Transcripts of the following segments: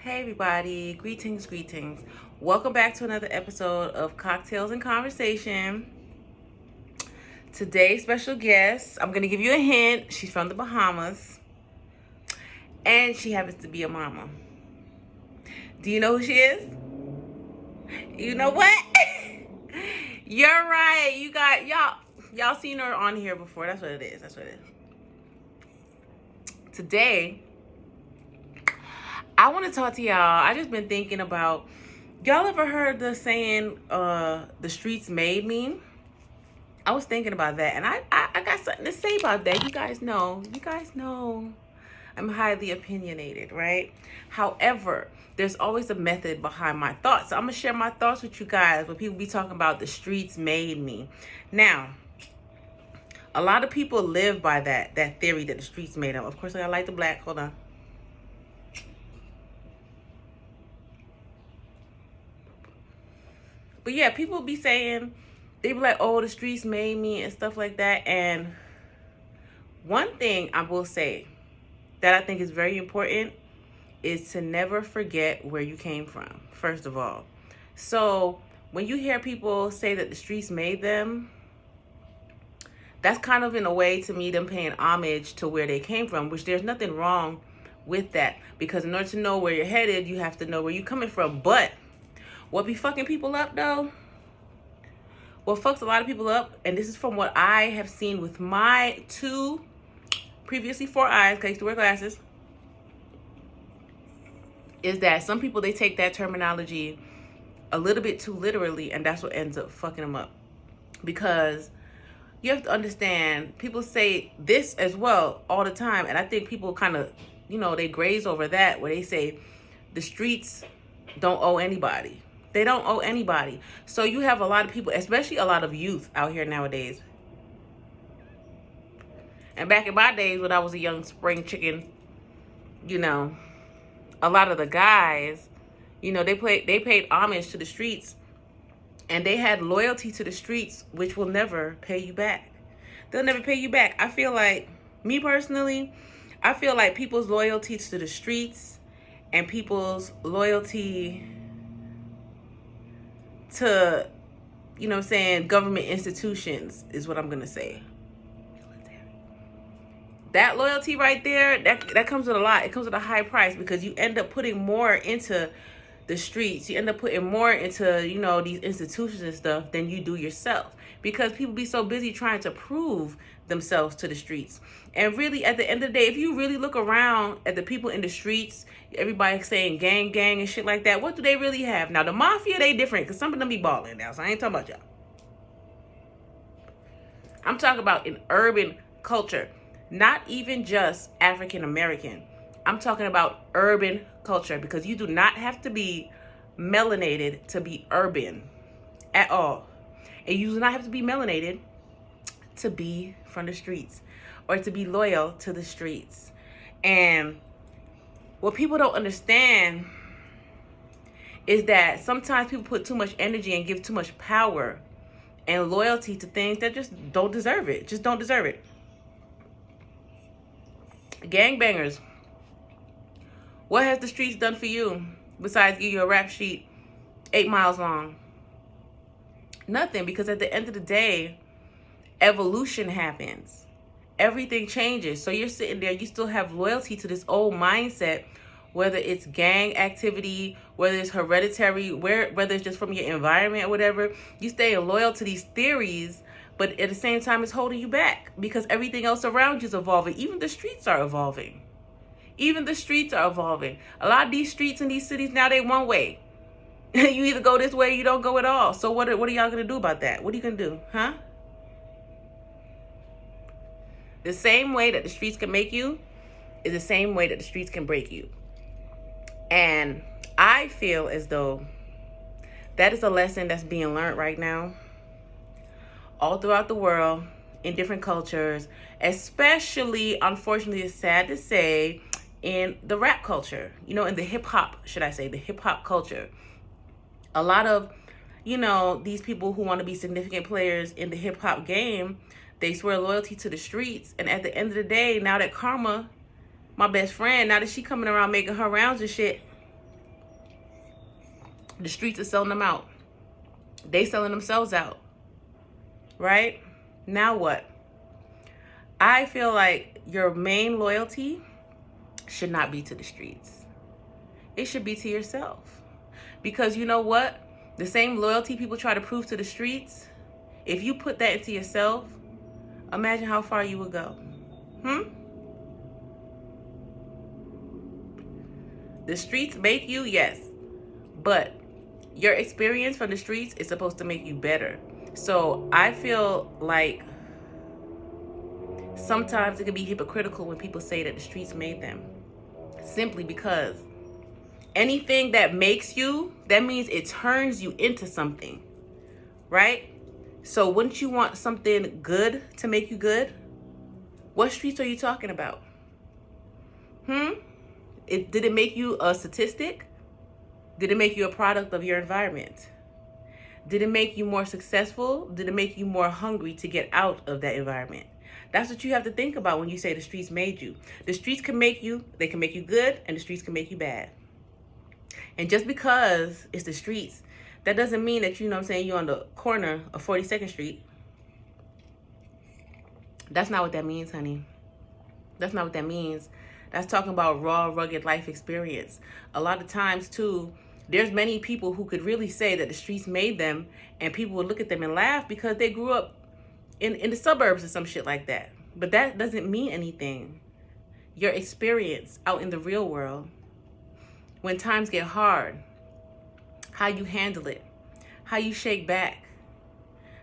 Hey everybody, greetings. Welcome back to another episode of Cocktails and Conversation. Today's special guest, I'm gonna give you a hint. She's from the Bahamas and she happens to be a mama. Do you know who she is? You know what? You're right. You got y'all seen her on here before. That's what it is. Today, I want to talk to y'all. I just been thinking about, y'all ever heard the saying, the streets made me? I was thinking about that, and I got something to say about that. You guys know I'm highly opinionated, right? However, there's always a method behind my thoughts. So I'm gonna share my thoughts with you guys when people be talking about the streets made me. Now, a lot of people live by that theory that the streets made them. Of course, I gotta light the black. Hold on. But yeah, people be saying, they be like, oh, the streets made me and stuff like that. And one thing I will say that I think is very important is to never forget where you came from, first of all. So when you hear people say that the streets made them, that's kind of in a way to me them paying homage to where they came from, which there's nothing wrong with that. Because in order to know where you're headed, you have to know where you're coming from. But what be fucking people up though? What fucks a lot of people up, and this is from what I have seen with my previously 4 eyes, because I used to wear glasses, is that some people, they take that terminology a little bit too literally, and that's what ends up fucking them up. Because you have to understand, people say this as well all the time, and I think people kind of, they graze over that, where they say the streets don't owe anybody. They don't owe anybody. So you have a lot of people, especially a lot of youth out here nowadays. And back in my days when I was a young spring chicken, a lot of the guys, they paid homage to the streets, and they had loyalty to the streets, which will never pay you back. They'll never pay you back. I feel like, me personally, I feel like people's loyalty to the streets and people's loyalty to, government institutions is what I'm going to say. That loyalty right there, that comes with a lot. It comes with a high price, because you end up putting more into the streets. You end up putting more into, these institutions and stuff than you do yourself, because people be so busy trying to prove themselves to the streets. And really, at the end of the day, if you really look around at the people in the streets, everybody saying gang and shit like that, what do they really have? Now, the mafia, they different, because some of them be balling now, so I ain't talking about y'all. I'm talking about an urban culture, not even just African American. I'm talking about urban culture, because you do not have to be melanated to be urban at all. And you do not have to be melanated to be from the streets or to be loyal to the streets. And what people don't understand is that sometimes people put too much energy and give too much power and loyalty to things that just don't deserve it. Just don't deserve it. Gangbangers. What has the streets done for you besides give you a rap sheet 8 miles long? Nothing, because at the end of the day, evolution happens. Everything changes. So you're sitting there, you still have loyalty to this old mindset, whether it's gang activity, whether it's hereditary, whether it's just from your environment or whatever. You stay loyal to these theories, but at the same time, it's holding you back, because everything else around you is evolving. Even the streets are evolving. A lot of these streets in these cities now, they one way. You either go this way or you don't go at all. So what are y'all going to do about that? What are you going to do? Huh? The same way that the streets can make you is the same way that the streets can break you. And I feel as though that is a lesson that's being learned right now all throughout the world, in different cultures, especially, unfortunately, it's sad to say, in the rap culture, in the hip hop, the hip hop culture. A lot of, these people who want to be significant players in the hip hop game, they swear loyalty to the streets. And at the end of the day, now that Karma, my best friend, now that she coming around making her rounds and shit, The streets are selling them out. They selling themselves out. Right? Now what? I feel like your main loyalty should not be to the streets. It should be to yourself. Because you know what? The same loyalty people try to prove to the streets, if you put that into yourself, imagine how far you would go. The streets make you, yes. But your experience from the streets is supposed to make you better. So I feel like sometimes it can be hypocritical when people say that the streets made them. Simply because anything that makes you, that means it turns you into something, right? So wouldn't you want something good to make you good? What streets are you talking about? Did it make you a statistic? Did it make you a product of your environment? Did it make you more successful? Did it make you more hungry to get out of that environment? That's what you have to think about when you say the streets made you. The streets can make you, they can make you good, and the streets can make you bad. And just because it's the streets, that doesn't mean that, you know what I'm saying, you're on the corner of 42nd Street. That's not what that means, honey. That's not what that means. That's talking about raw, rugged life experience. A lot of times, too, there's many people who could really say that the streets made them, and people would look at them and laugh because they grew up in the suburbs or some shit like that. But that doesn't mean anything. Your experience out in the real world, when times get hard, how you handle it, how you shake back,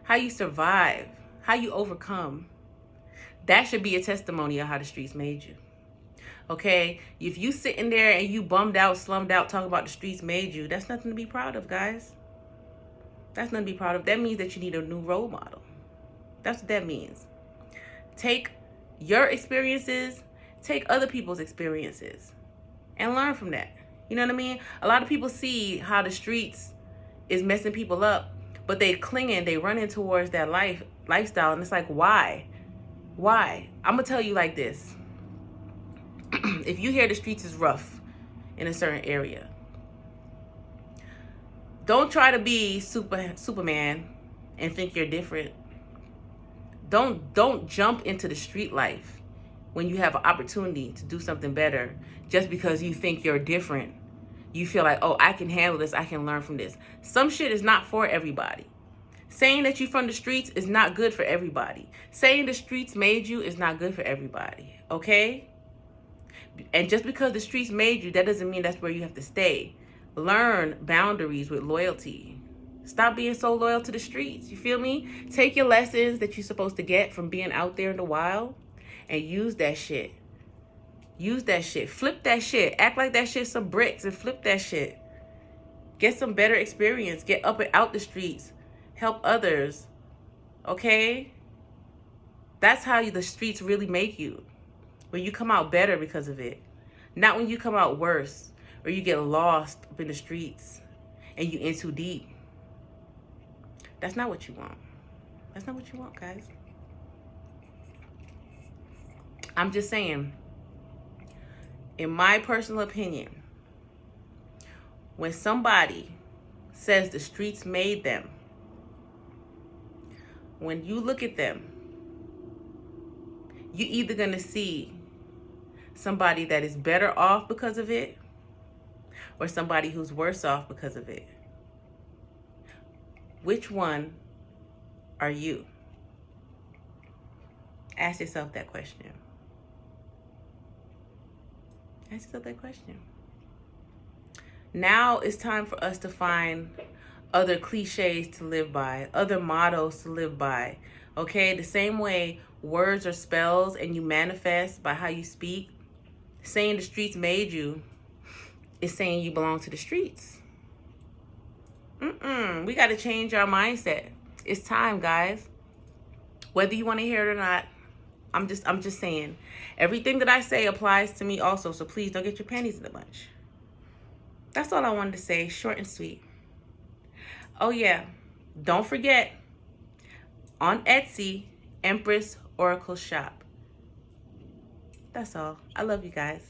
how you survive, how you overcome, that should be a testimony of how the streets made you. Okay? If you sitting there and you bummed out, slummed out, talking about the streets made you, that's nothing to be proud of, guys. That's nothing to be proud of. That means that you need a new role model. That's what that means. Take your experiences, take other people's experiences, and learn from that. You know what I mean? A lot of people see how the streets is messing people up, but they clinging, they running towards that lifestyle, and it's like, why? Why? I'm gonna tell you like this. If you hear the streets is rough in a certain area, don't try to be Superman and think you're different. Don't jump into the street life when you have an opportunity to do something better just because you think you're different. You feel like, oh, I can handle this, I can learn from this. Some shit is not for everybody. Saying that you're from the streets is not good for everybody. Saying the streets made you is not good for everybody, okay? And just because the streets made you, that doesn't mean that's where you have to stay. Learn boundaries with loyalty. Stop being so loyal to the streets. You feel me? Take your lessons that you're supposed to get from being out there in the wild and use that shit. Use that shit. Flip that shit. Act like that shit's some bricks and flip that shit. Get some better experience. Get up and out the streets. Help others. Okay? That's how the streets really make you. When you come out better because of it. Not when you come out worse or you get lost up in the streets and you in too deep. That's not what you want. That's not what you want, guys. I'm just saying, in my personal opinion, when somebody says the streets made them, when you look at them, you're either going to see somebody that is better off because of it or somebody who's worse off because of it. Which one are you? Ask yourself that question. Ask yourself that question. Now it's time for us to find other cliches to live by, other mottos to live by. Okay, the same way words are spells and you manifest by how you speak, saying the streets made you is saying you belong to the streets. We got to change our mindset. It's time, guys. Whether you want to hear it or not, I'm just saying. Everything that I say applies to me also, so please don't get your panties in a bunch. That's all I wanted to say, short and sweet. Oh yeah, don't forget, on Etsy, Empress Oracle Shop. That's all. I love you guys.